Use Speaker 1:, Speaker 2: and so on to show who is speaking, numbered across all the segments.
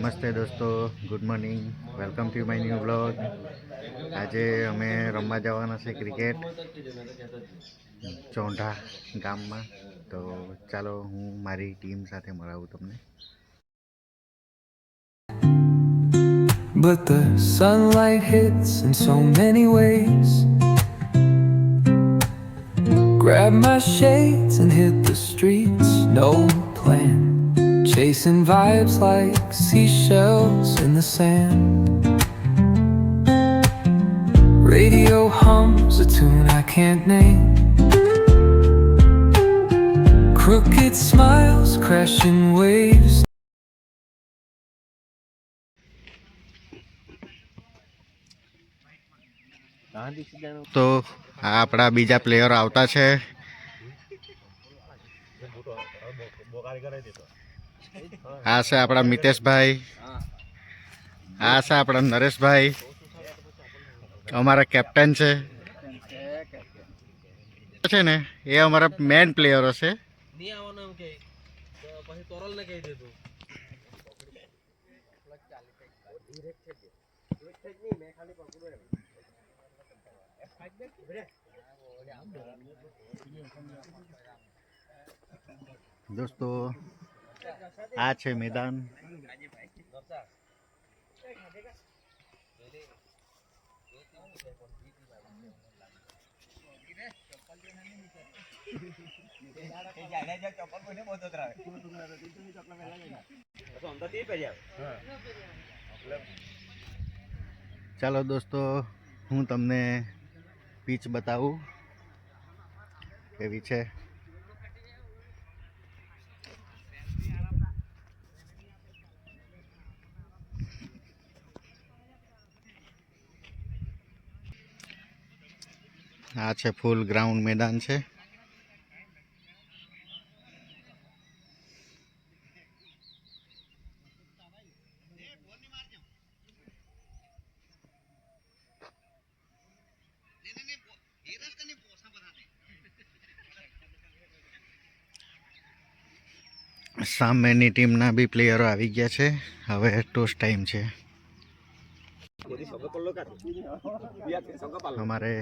Speaker 1: નમસ્તે દોસ્તો, good morning, welcome to my new blog. આજે અમે રમવા જવાના છે ક્રિકેટ ચોંઢા ગામમાં. તો ચાલો હું મારી ટીમ સાથે મળાવું તમને.
Speaker 2: But the sunlight hits in so many ways. Grab my shades and hit the streets, no plan. Chasing vibes like seashells in the sand. Radio hums a tune I can't name. Crooked smiles, crashing waves.
Speaker 1: તો આ આપણા બીજા player આવતા છે. આ છે આપણા મિતેશભાઈ, આ છે આપણા નરેશભાઈ, અમારા કેપ્ટન છે ને એ અમારા મેન પ્લેયરો છે. દોસ્તો આ છે મેદાન. ચાલો દોસ્તો, હું તમને પીચ બતાવું કેવી છે. આ છે ફૂલ ગ્રાઉન્ડ મેદાન છે. સામેની ટીમના બી પ્લેયરો આવી ગયા છે. હવે ટોસ ટાઈમ છે. અમારે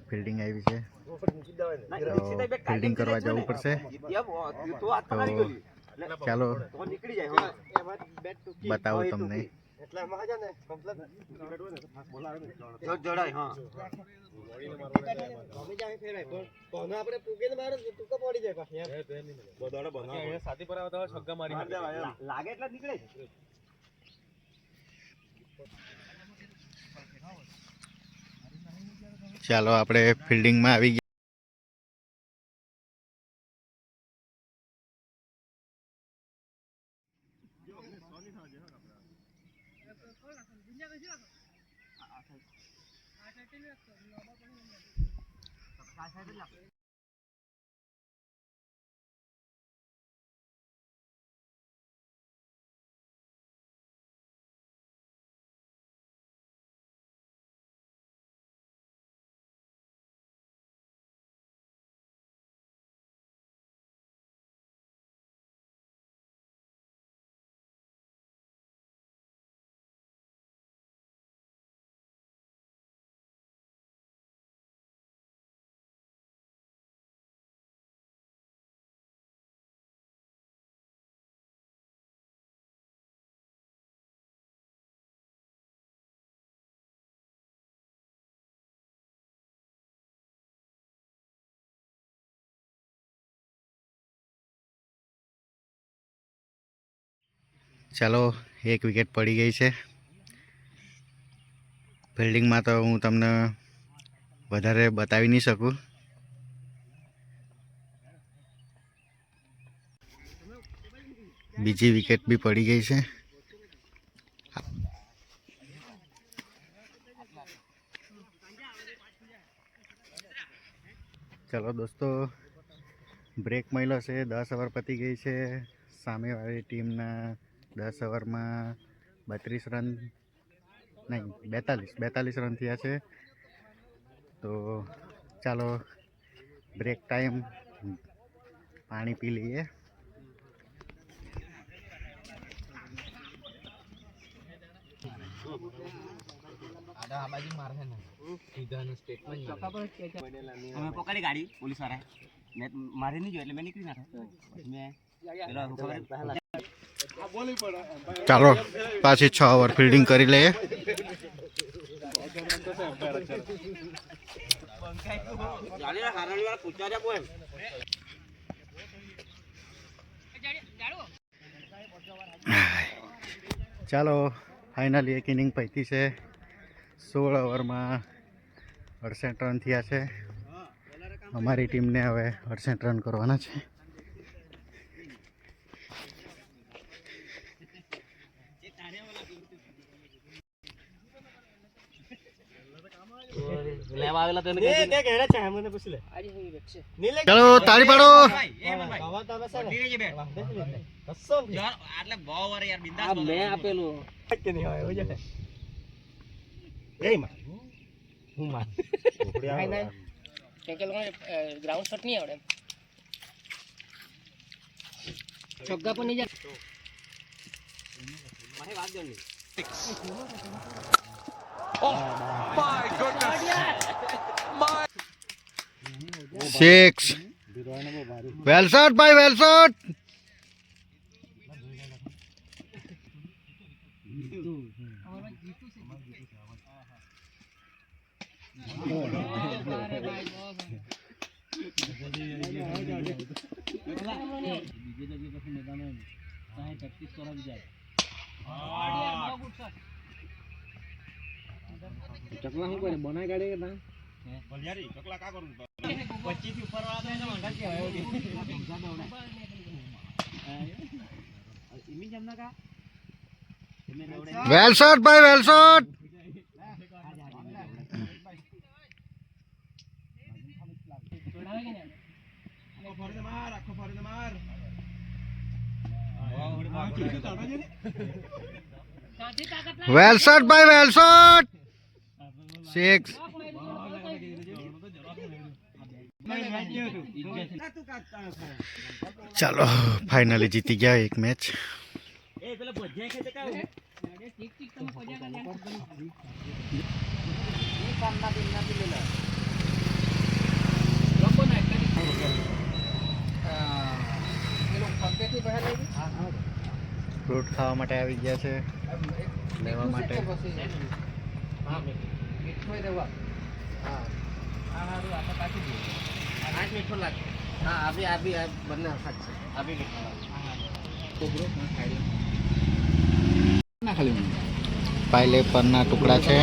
Speaker 1: ફિલ્ડિંગ આવી છે, તો ફિલ્ડિંગ કરવા જવું પડશે. તો ચાલો બતાવો તમને. ચાલો આપણે ફિલ્ડિંગમાં આવી ગયા. ચાલો, એક વિકેટ પડી ગઈ છે. ફિલ્ડિંગમાં તો હું તમને વધારે બતાવી નહીં શકું. બીજી વિકેટ બી પડી ગઈ છે. ચલો દોસ્તો, બ્રેક મળ્યો છે. 10 ઓવર પતી ગઈ છે. સામેવાળી ટીમના 10 ઓવરમાં 32 રન નહીં, 42 રન થયા છે. તો ચાલો બ્રેક ટાઈમ, પાણી પી લઈએ.
Speaker 3: અમે પકડી ગાડી પોલીસ વાળા મેં મારી નહીં જોયું એટલે મેં નીકળી નાખ્યો મેં પેલો ખબર
Speaker 1: ચાલો પાછી 6 ઓવર ફિલ્ડિંગ કરી લઈએ. ચાલો ફાઇનલી એક ઇનિંગ પૈકી છે. 16 ઓવરમાં 68 રન થયા છે. અમારી ટીમને હવે 68 રન કરવાના છે.
Speaker 3: લેવા આવેલા તેને
Speaker 1: ચાલો તાળી પાડો.
Speaker 3: આટલે બહુ વાર યાર બિંદાસ મેં આપેલું
Speaker 4: ગ્રાઉન્ડ શોટ નહીં આવડે છગ્ગા પણ નહીં જાય
Speaker 3: મને વાત દો નહીં
Speaker 1: 6 વેલ શોટ ભાઈ વેલ શોટ.
Speaker 3: ચકલા શું કરે બનાય કાઢે કે ના
Speaker 1: વેલ શોટ ભાઈ વેલ શોટ. વેલ શોટ ભાઈ વેલ શોટ. 6 ચાલો ફાઇનલી જીતી ગયા એક મેચ. ફ્રૂટ ખાવા માટે આવી ગયા છે લેવા માટે.
Speaker 3: મીઠો લાગે હા આવી આવી બંને હાથ છે આવી
Speaker 1: પાઇલેપરના ટુકડા છે.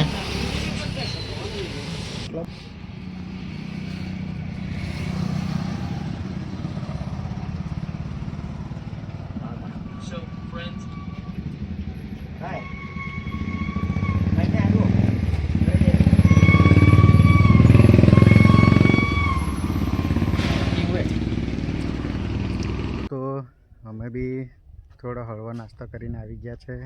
Speaker 1: તો અમે બી થોડો હળવો નાસ્તો કરીને આવી ગયા છે.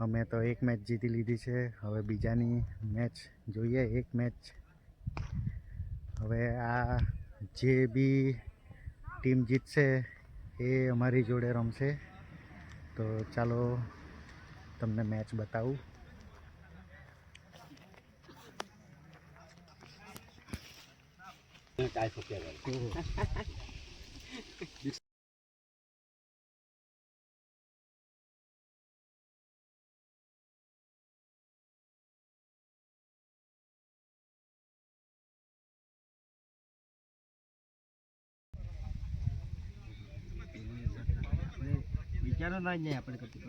Speaker 1: અમે તો એક મેચ જીતી લીધી છે. હવે બીજાની મેચ જોઈએ. એક મેચ હવે આ જે બી ટીમ જીતશે એ અમારી જોડે રમશે. તો ચાલો તમને મેચ બતાવું.
Speaker 3: વિચારો ના જાય આપણે કરતી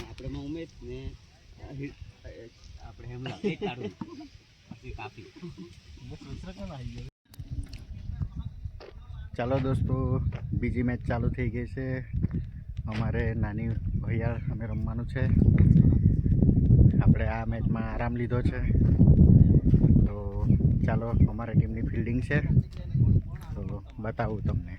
Speaker 3: આપણે ઉમેશ ને આપણે હેમલા એ ચાડું કાફી.
Speaker 1: ચાલો દોસ્તો બીજી મેચ ચાલુ થઈ ગઈ છે. અમારે નાની ભૈયા અમે રમવાનું છે. આપણે આ મેચમાં આરામ લીધો છે. તો ચાલો અમારા ટીમની ફિલ્ડિંગ છે તો બતાવું તમને.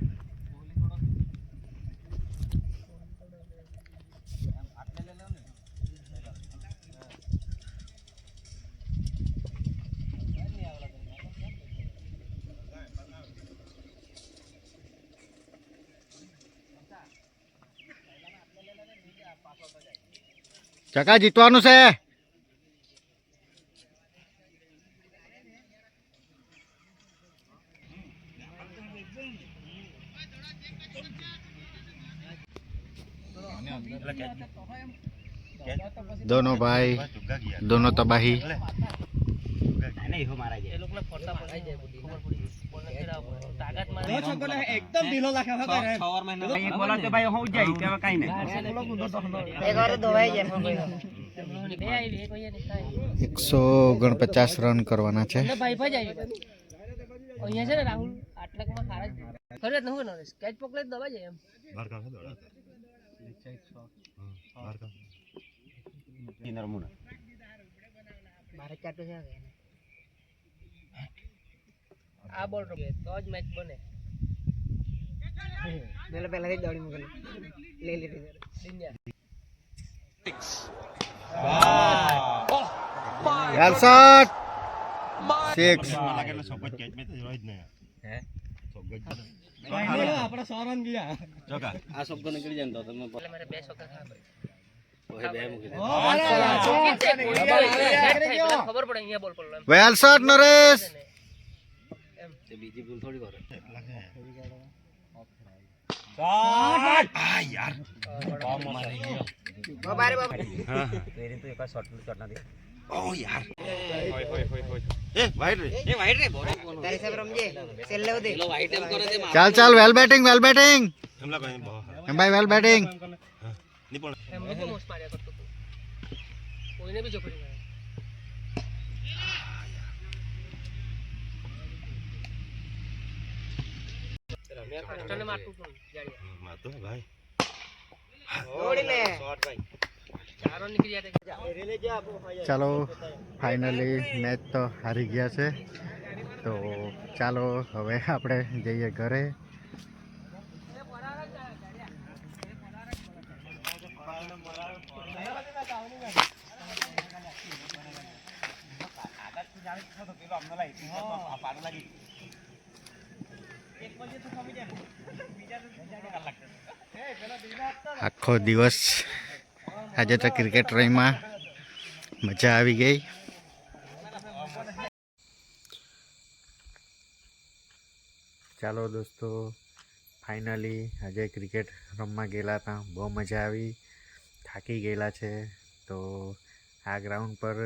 Speaker 1: ચકા જીતવાનું છે. दोनों भाई दोनों तबाही.
Speaker 3: નહીં હો મારા
Speaker 4: એ લોકોને ફરતા પડાઈ જાય બધી ખબર પડી બોલને ફેરાવો તાકાત મારે
Speaker 3: એકદમ ઢીલો લાગે હવે કરે એક બોલા તો ભાઈ હું જાય કે હવે કાઈ નહીં
Speaker 4: એક વાર દોવાઈ જાય બે આવી એક હોય ને થાય
Speaker 1: 149 રન કરવાના છે.
Speaker 4: એટલે ભાઈ ભાઈ આવી અહીંયા છે ને રાહુલ આટલાકમાં ખારા ખરે ન હોય ને સ્કેચ પકડે દવા જાય એમ
Speaker 3: નરમુના
Speaker 4: મારે ચાટો છે આ બોલ તો જ મેચ બને પેલા પહેલાથી દોડી મોકલી લે લે
Speaker 1: વેલ શોટ 6.
Speaker 3: આ શબ્દ નીકળી જાય તો તમે
Speaker 4: એટલે મારે બે છોકરા ખાવા
Speaker 3: ઓહે બે મૂકી દે
Speaker 4: ખબર પડે અહીંયા બોલ પડલો
Speaker 1: વેલ શોટ નરેશ.
Speaker 3: તે બીજી ભૂલ થોડી કરે
Speaker 4: બારે બાપ
Speaker 3: હા તેરી તો એક શોટ ના દે ઓ યાર
Speaker 4: તારી સાહેબ રમજે સેલ લેવ દે વાઈટ એમ કરે દે
Speaker 1: ચાલ ચાલ વેલ બેટિંગ એમ ભાઈ વેલ બેટિંગ.
Speaker 4: એમ લોકો મોસ માર્યા કરતો તું કોઈને બી ચોકડી મારે કસ્ટને મારતું તું જાડિયા
Speaker 3: માતો ભાઈ
Speaker 4: દોડી લે
Speaker 3: શોટ ભાઈ
Speaker 4: ચારો નીકળી જાય
Speaker 1: ચાલો ફાઇનલી મેચ તો હારી ગયા છે. તો ચાલો હવે આપણે જઈએ ઘરે. આખો દિવસ આજે તો ક્રિકેટ રહીમાં મજા આવી ગઈ. ચાલો દોસ્તો ફાઇનલી આજે ક્રિકેટ રમવા ગયેલા હતા, બહુ મજા આવી, થાકી ગયેલા છે. તો આ ગ્રાઉન્ડ પર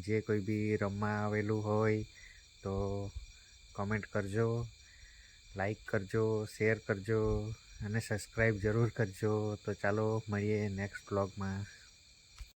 Speaker 1: જે કોઈ બી રમવા આવેલું હોય તો કોમેન્ટ કરજો, લાઈક કરજો, શેર કરજો અને સબસ્ક્રાઈબ જરૂર કરજો. તો ચાલો મળીએ નેક્સ્ટ વ્લોગમાં.